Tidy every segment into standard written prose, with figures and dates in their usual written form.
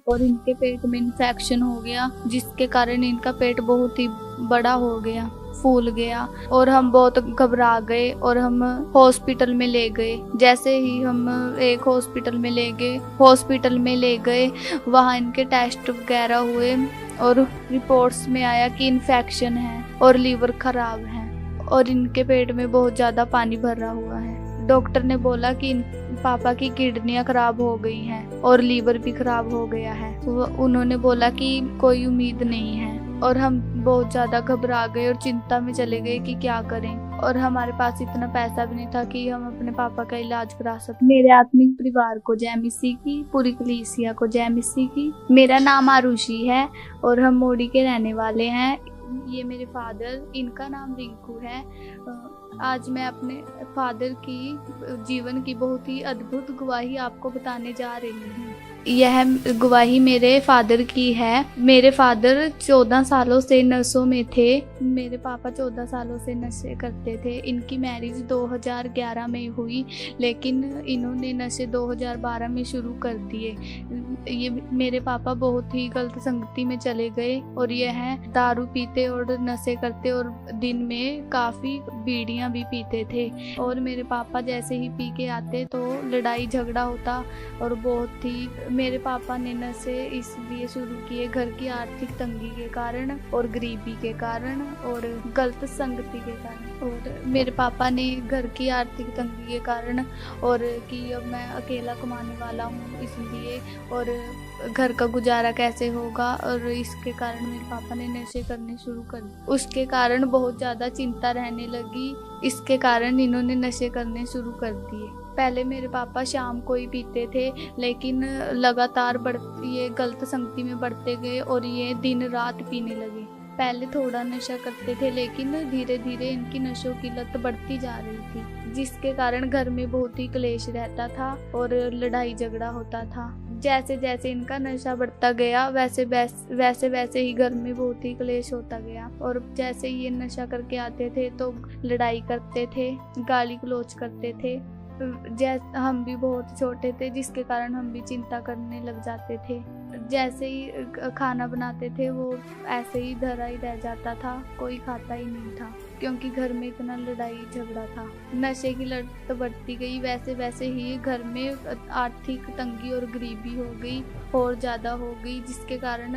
और इनके पेट में इन्फेक्शन हो गया, जिसके कारण इनका पेट बहुत ही बड़ा हो गया, फूल गया और हम बहुत घबरा गए और हम हॉस्पिटल में ले गए। जैसे ही हम एक हॉस्पिटल में ले गए, वहाँ इनके टेस्ट वगैरह हुए और रिपोर्ट्स में आया कि इन्फेक्शन है और लीवर खराब है और इनके पेट में बहुत ज़्यादा पानी भरा हुआ है। डॉक्टर ने बोला कि पापा की किडनियाँ खराब हो गई हैं और लीवर भी खराब हो गया है। उन्होंने बोला कि कोई उम्मीद नहीं है और हम बहुत ज़्यादा घबरा गए और चिंता में चले गए कि क्या करें, और हमारे पास इतना पैसा भी नहीं था कि हम अपने पापा का इलाज करा सकें। मेरे आत्मिक परिवार को जय मसीह की, पूरी कलीसिया को जय मसीह की। मेरा नाम आरुषि है और हम मोड़ी के रहने वाले हैं। ये मेरे फादर, इनका नाम रिंकू है। आज मैं अपने फादर की जीवन की बहुत ही अद्भुत गवाही आपको बताने जा रही हूँ। यह गवाही मेरे फादर की है। मेरे फादर 14 सालों से नशों में थे। मेरे पापा 14 सालों से नशे करते थे। इनकी मैरिज 2011 में हुई, लेकिन इन्होंने नशे 2012 में शुरू कर दिए। ये मेरे पापा बहुत ही गलत संगति में चले गए और यह दारू पीते और नशे करते और दिन में काफ़ी बीड़ियाँ भी पीते थे। और मेरे पापा जैसे ही पी के आते तो लड़ाई झगड़ा होता और बहुत ही मेरे पापा ने नशे इसलिए शुरू किए घर की आर्थिक तंगी के कारण और गरीबी के कारण और गलत संगति के कारण। और मेरे पापा ने घर की आर्थिक तंगी के कारण और कि अब मैं अकेला कमाने वाला हूँ इसलिए, और घर का गुजारा कैसे होगा, और इसके कारण मेरे पापा ने नशे करने शुरू कर दिए। उसके कारण बहुत ज़्यादा चिंता रहने लगी। इसके कारण इन्होंने नशे करने शुरू कर दिए। पहले मेरे पापा शाम को ही पीते थे, लेकिन लगातार ये गलत संगति में बढ़ते गए और ये दिन रात पीने लगे। पहले थोड़ा नशा करते थे, लेकिन धीरे धीरे इनकी नशों की लत बढ़ती जा रही थी, जिसके कारण घर में बहुत ही क्लेश रहता था और लड़ाई झगड़ा होता था। जैसे जैसे इनका नशा बढ़ता गया वैसे वैसे ही घर में बहुत ही क्लेश होता गया। और जैसे ही ये नशा करके आते थे तो लड़ाई करते थे, गाली गलौज करते थे। हम भी बहुत छोटे थे, जिसके कारण हम भी चिंता करने लग जाते थे। जैसे ही खाना बनाते थे वो ऐसे ही धरा ही रह जाता था, कोई खाता ही नहीं था, क्योंकि घर में इतना लड़ाई झगड़ा था। नशे की लत तो बढ़ती गई, वैसे वैसे ही घर में आर्थिक तंगी और गरीबी हो गई और ज़्यादा हो गई, जिसके कारण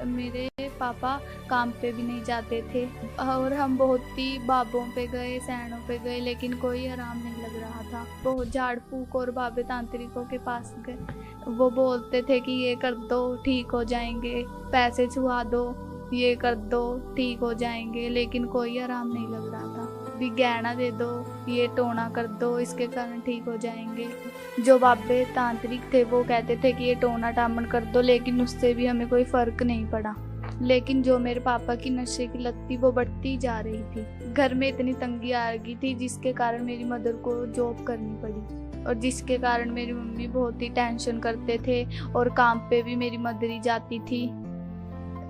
मेरे पापा काम पे भी नहीं जाते थे और हम बहुत ही बाबों पे गए, सैनों पे गए, लेकिन कोई आराम नहीं लग रहा था। बहुत झाड़ फूक और बाबे तांत्रिकों के पास गए। वो बोलते थे कि ये कर दो ठीक हो जाएंगे, पैसे छुआ दो, ये कर दो ठीक हो जाएंगे, लेकिन कोई आराम नहीं लग रहा था। भी गहना दे दो, ये टोना कर दो, इसके कारण ठीक हो जाएंगे। जो बाबे तांत्रिक थे वो कहते थे कि ये टोना टामन कर दो, लेकिन उससे भी हमें कोई फर्क नहीं पड़ा। लेकिन जो मेरे पापा की नशे की लत थी वो बढ़ती जा रही थी। घर में इतनी तंगी आ गई थी, जिसके कारण मेरी मदर को जॉब करनी पड़ी और जिसके कारण मेरी मम्मी बहुत ही टेंशन करते थे और काम पे भी मेरी मदर ही जाती थी।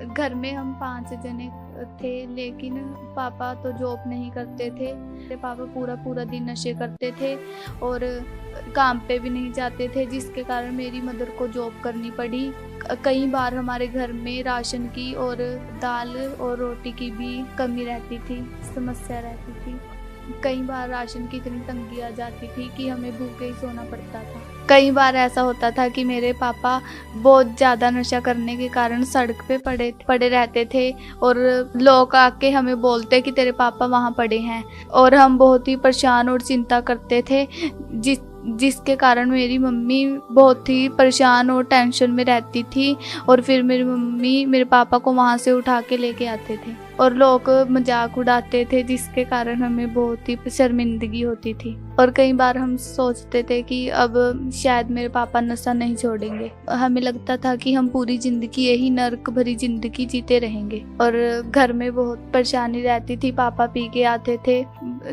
घर में हम 5 जने थे, लेकिन पापा तो जॉब नहीं करते थे। मेरे पापा पूरा दिन नशे करते थे और काम पे भी नहीं जाते थे, जिसके कारण मेरी मदर को जॉब करनी पड़ी। कई बार हमारे घर में राशन की और दाल और रोटी की भी कमी रहती थी, समस्या रहती थी। कई बार राशन की इतनी तंगी आ जाती थी कि हमें भूखे ही सोना पड़ता था। कई बार ऐसा होता था कि मेरे पापा बहुत ज़्यादा नशा करने के कारण सड़क पे पड़े रहते थे और लोग आके हमें बोलते कि तेरे पापा वहाँ पड़े हैं, और हम बहुत ही परेशान और चिंता करते थे, जिसके कारण मेरी मम्मी बहुत ही परेशान और टेंशन में रहती थी। और फिर मेरी मम्मी मेरे पापा को वहाँ से उठा के लेके आते थे और लोग मजाक उड़ाते थे, जिसके कारण हमें बहुत ही शर्मिंदगी होती थी। और कई बार हम सोचते थे कि अब शायद मेरे पापा नशा नहीं छोड़ेंगे। हमें लगता था कि हम पूरी जिंदगी यही नर्क भरी जिंदगी जीते रहेंगे और घर में बहुत परेशानी रहती थी। पापा पी के आते थे,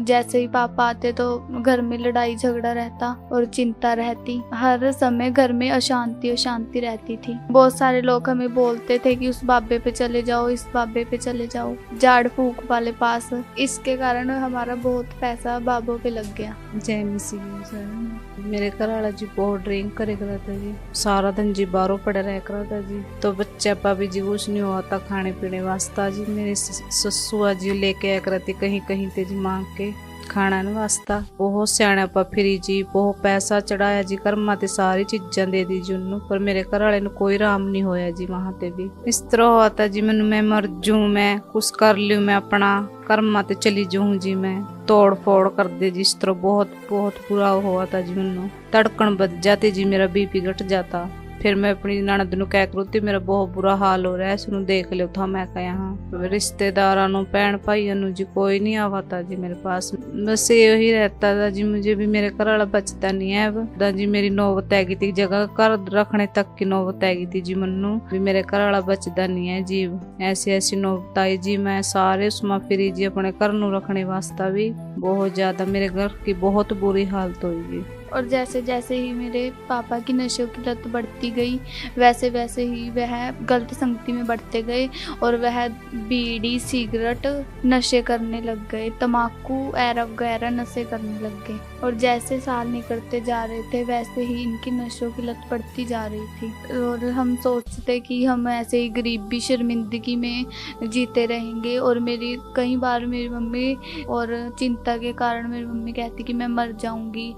जैसे ही पापा आते तो घर में लड़ाई झगड़ा रहता और चिंता रहती। हर समय घर में अशांति रहती थी। बहुत सारे लोग हमें बोलते थे कि उस बाबे पे चले जाओ, इस बाबे पे चले जाओ, झाड़ फूक वाले पास। इसके कारण हमारा बहुत पैसा बाबों पे लग गया। जय मसीह सर। मेरे घर वाला जी बहुत ड्रिंक करे करता जी, सारा दिन जी बाहरों पड़े रह करता जी। तो बच्चा पापी जी कुछ नहीं होता खाने पीने वास्ता जी। मेरी ससुआ जी लेके आया करती कहीं कहीं ते जी मांग के खाना वास्ता। बहुत सियाणा पा फिरी जी, बहुत पैसा चढ़ाया जी, कर्मा ते सारी चीजा दे दी जी उन्नू, पर मेरे घर वाले नु कोई राम नहीं होया जी। वहां ते भी इस तरह हुआ था जी, मैनू मैं मर जू, मैं कुछ कर लू, मैं अपना कर्मा ते चली जाऊं जी, मैं तोड़ फोड़ कर दे जी। इस तरह बहुत बहुत बुरा हुआ था जी। मैनू धड़कन बज जाती जी, मेरा बीपी घट जाता। फिर मैं अपनी ननद नु कह करूती मेरा बहुत बुरा हाल हो रहा है, इसनू देख लो था। मैं कहा यहाँ रिश्तेदारा नु भैन भाइयों नु जी कोई नहीं आवा था जी मेरे पास, बस यही रहता था जी। मुझे भी मेरे घर वाला बचता नहीं है अब जी। मेरी नौबत आई थी, जगह घर रखने तक की नौबत आई थी जी। मनु भी मेरे घर वाला बचता नहीं है जी। ऐसी ऐसी नौबत आई जी, मैं सारे उसमें फिरी जी अपने घर नु रखने वास्ता भी। बहुत ज्यादा मेरे घर की बहुत बुरी हालत हुई जी। और जैसे जैसे ही मेरे पापा की नशों की लत बढ़ती गई, वैसे वैसे ही वह गलत संगति में बढ़ते गए और वह बीड़ी सिगरेट नशे करने लग गए, तम्बाकू एरा वगैरह नशे करने लग गए। और जैसे साल निकलते जा रहे थे वैसे ही इनकी नशों की लत बढ़ती जा रही थी। और हम सोचते कि हम ऐसे ही गरीबी शर्मिंदगी में जीते रहेंगे। और मेरी कई बार मेरी मम्मी और चिंता के कारण मेरी मम्मी कहती कि मैं मर जाऊंगी,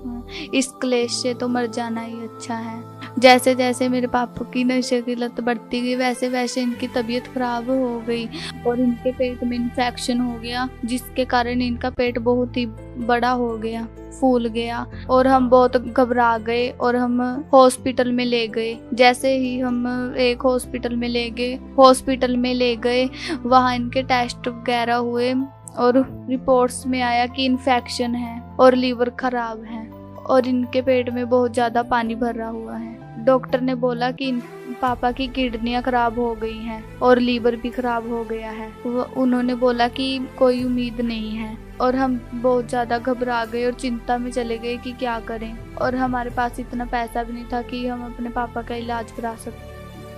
इस क्लेश से तो मर जाना ही अच्छा है। जैसे जैसे मेरे पापा की नशे की लत बढ़ती गई वैसे वैसे इनकी तबीयत खराब हो गई और इनके पेट में इन्फेक्शन हो गया, जिसके कारण इनका पेट बहुत ही बड़ा हो गया, फूल गया। और हम बहुत घबरा गए और हम हॉस्पिटल में ले गए। जैसे ही हम एक हॉस्पिटल में ले गए वहाँ इनके टेस्ट वगैरह हुए और रिपोर्ट्स में आया कि इन्फेक्शन है और लीवर खराब है और इनके पेट में बहुत ज्यादा पानी भरा हुआ है। डॉक्टर ने बोला कि पापा की किडनियां खराब हो गई हैं और लीवर भी खराब हो गया है। उन्होंने बोला कि कोई उम्मीद नहीं है। और हम बहुत ज्यादा घबरा गए और चिंता में चले गए कि क्या करें। और हमारे पास इतना पैसा भी नहीं था कि हम अपने पापा का इलाज करा सकते।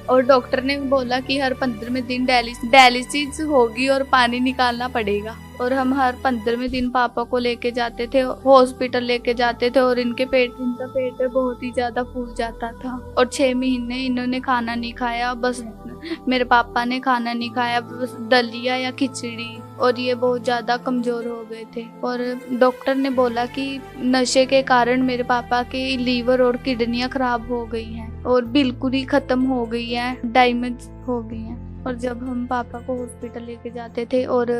और डॉक्टर ने बोला कि हर 15वें दिन डायलिसिस होगी और पानी निकालना पड़ेगा। और हम हर 15वें दिन पापा को लेके जाते थे, हॉस्पिटल लेके जाते थे और इनका पेट बहुत ही ज्यादा फूल जाता था। और 6 महीने इन्होंने खाना नहीं खाया, बस मेरे पापा ने खाना नहीं खाया, बस दलिया या खिचड़ी। और ये बहुत ज्यादा कमजोर हो गए थे। और डॉक्टर ने बोला कि नशे के कारण मेरे पापा के लीवर और किडनियां खराब हो गई हैं और बिल्कुल ही खत्म हो गई है, डैमेज हो गई हैं। और जब हम पापा को हॉस्पिटल लेके जाते थे और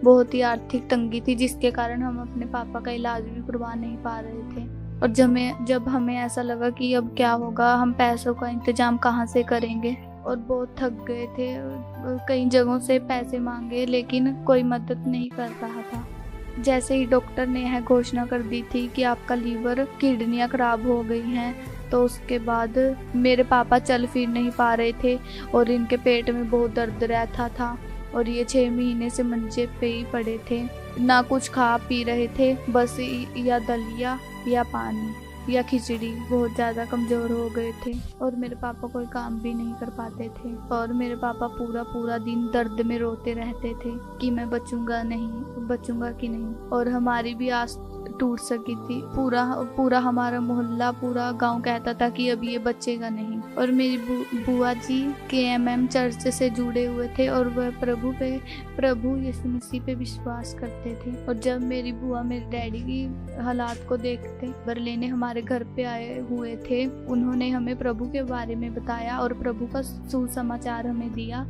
बहुत ही आर्थिक तंगी थी, जिसके कारण हम अपने पापा का इलाज भी करवा नहीं पा रहे थे। और जब हमें ऐसा लगा कि अब क्या होगा, हम पैसों का इंतजाम कहाँ से करेंगे, और बहुत थक गए थे। कई जगहों से पैसे मांगे लेकिन कोई मदद नहीं कर रहा था। जैसे ही डॉक्टर ने यह घोषणा कर दी थी कि आपका लीवर किडनियां खराब हो गई हैं, तो उसके बाद मेरे पापा चल फिर नहीं पा रहे थे और इनके पेट में बहुत दर्द रहता था। और ये 6 महीने से मंचे पे ही पड़े थे, ना कुछ खा पी रहे थे, बस या दलिया या पानी या खिचड़ी। बहुत ज़्यादा कमज़ोर हो गए थे और मेरे पापा कोई काम भी नहीं कर पाते थे। और मेरे पापा पूरा दिन दर्द में रोते रहते थे कि मैं बचूंगा कि नहीं। और हमारी भी आस टूट सकी थी। पूरा हमारा मोहल्ला, पूरा गांव कहता था कि अब ये बचेगा नहीं। और मेरी बुआ जी KMM चर्च से जुड़े हुए थे और वह प्रभु यीशु मसीह पे विश्वास करते थे। और जब मेरी बुआ मेरे डैडी की हालात को देखते खबर लेने हमारे घर पे आए हुए थे, उन्होंने हमें प्रभु के बारे में बताया और प्रभु का सुसमाचार हमें दिया।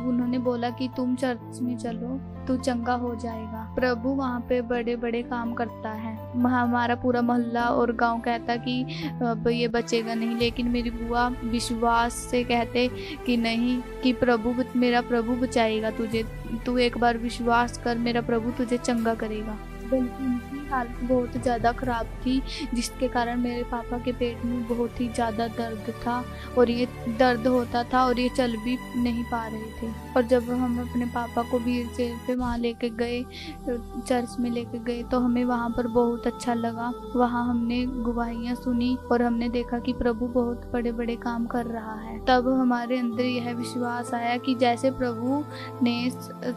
उन्होंने बोला कि तुम चर्च में चलो, तू चंगा हो जाएगा। प्रभु वहाँ पे बड़े बड़े काम करता है। हमारा पूरा मोहल्ला और गांव कहता कि अब ये बचेगा नहीं, लेकिन मेरी बुआ विश्वास से कहते कि नहीं, कि मेरा प्रभु बचाएगा तुझे, तू एक बार विश्वास कर, मेरा प्रभु तुझे चंगा करेगा। बल्कि उनकी हालत बहुत ज़्यादा ख़राब थी, जिसके कारण मेरे पापा के पेट में बहुत ही ज़्यादा दर्द था और ये दर्द होता था और ये चल भी नहीं पा रहे थे। और जब हम अपने पापा को व्हील चेयर पे वहाँ लेके गए, चर्च में लेके गए, तो हमें वहाँ पर बहुत अच्छा लगा। वहाँ हमने गवाहियाँ सुनी और हमने देखा कि प्रभु बहुत बड़े बड़े काम कर रहा है। तब हमारे अंदर यह विश्वास आया कि जैसे प्रभु ने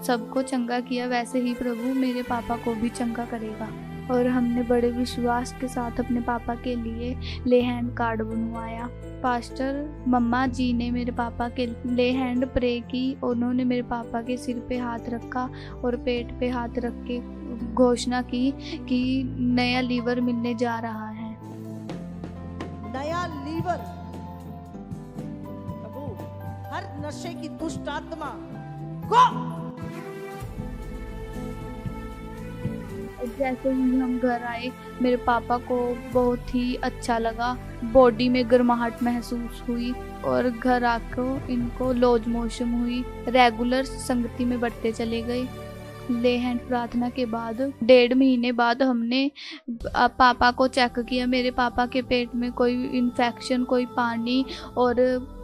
सबको चंगा किया, वैसे ही प्रभु मेरे पापा को भी चंगा करेगा। और हमने बड़े विश्वास के साथ अपने पापा के लिए ले हैंड कार्ड बनवाया। पास्टर मम्मा जी ने मेरे पापा के ले हैंड प्रे की। उन्होंने मेरे पापा के सिर पे हाथ रखा और पेट पे हाथ रख के घोषणा की कि नया लीवर मिलने जा रहा है। नया लीवर। प्रभु, हर नशे की दुष्ट आत्मा गो। जैसे ही हम घर आए मेरे पापा को बहुत ही अच्छा लगा, बॉडी में गर्माहट महसूस हुई और घर आकर इनको लूज मोशन हुई। रेगुलर संगति में बढ़ते चले गए। ले हैंड प्रार्थना के बाद 1.5 महीने बाद हमने पापा को चेक किया। मेरे पापा के पेट में कोई इन्फेक्शन, कोई पानी और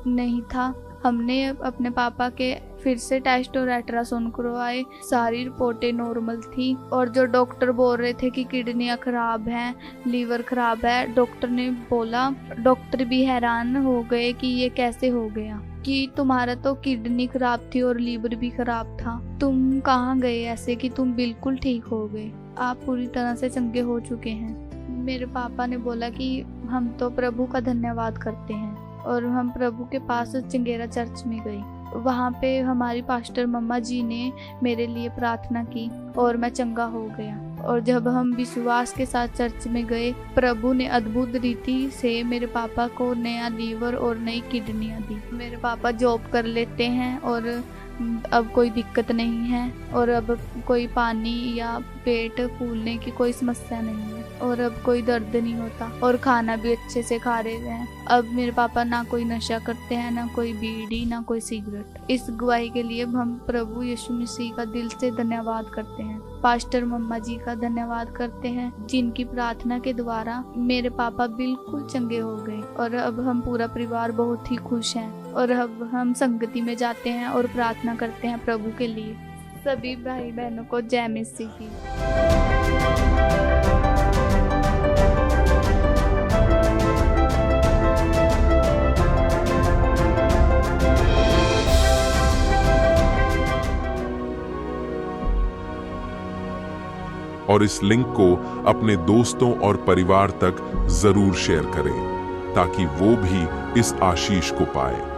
नहीं था। हमने अपने पापा के फिर से टेस्ट और अल्ट्रासाउंड करवाए। सारी रिपोर्टें नॉर्मल थी और जो डॉक्टर बोल रहे थे कि किडनियाँ खराब हैं, लीवर खराब है, डॉक्टर ने बोला, डॉक्टर भी हैरान हो गए कि ये कैसे हो गया, कि तुम्हारा तो किडनी खराब थी और लीवर भी खराब था, तुम कहाँ गए ऐसे कि तुम बिल्कुल ठीक हो गए, आप पूरी तरह से चंगे हो चुके हैं। मेरे पापा ने बोला कि हम तो प्रभु का धन्यवाद करते हैं और हम प्रभु के पास चंगेरा चर्च में गए। वहाँ पे हमारी पास्टर मम्मा जी ने मेरे लिए प्रार्थना की और मैं चंगा हो गया। और जब हम विश्वास के साथ चर्च में गए, प्रभु ने अद्भुत रीति से मेरे पापा को नया लीवर और नई किडनियाँ दी। मेरे पापा जॉब कर लेते हैं और अब कोई दिक्कत नहीं है और अब कोई पानी या पेट फूलने की कोई समस्या नहीं है और अब कोई दर्द नहीं होता और खाना भी अच्छे से खा रहे हैं। अब मेरे पापा ना कोई नशा करते हैं, ना कोई बीड़ी, ना कोई सिगरेट। इस गवाही के लिए हम प्रभु यीशु मसीह का दिल से धन्यवाद करते हैं। पास्टर मम्मा जी का धन्यवाद करते हैं जिनकी प्रार्थना के द्वारा मेरे पापा बिल्कुल चंगे हो गए और अब हम पूरा परिवार बहुत ही खुश हैं और अब हम संगति में जाते हैं और प्रार्थना करते हैं प्रभु के लिए। सभी भाई बहनों को जय मसीह की। और इस लिंक को अपने दोस्तों और परिवार तक जरूर शेयर करें ताकि वो भी इस आशीष को पाए।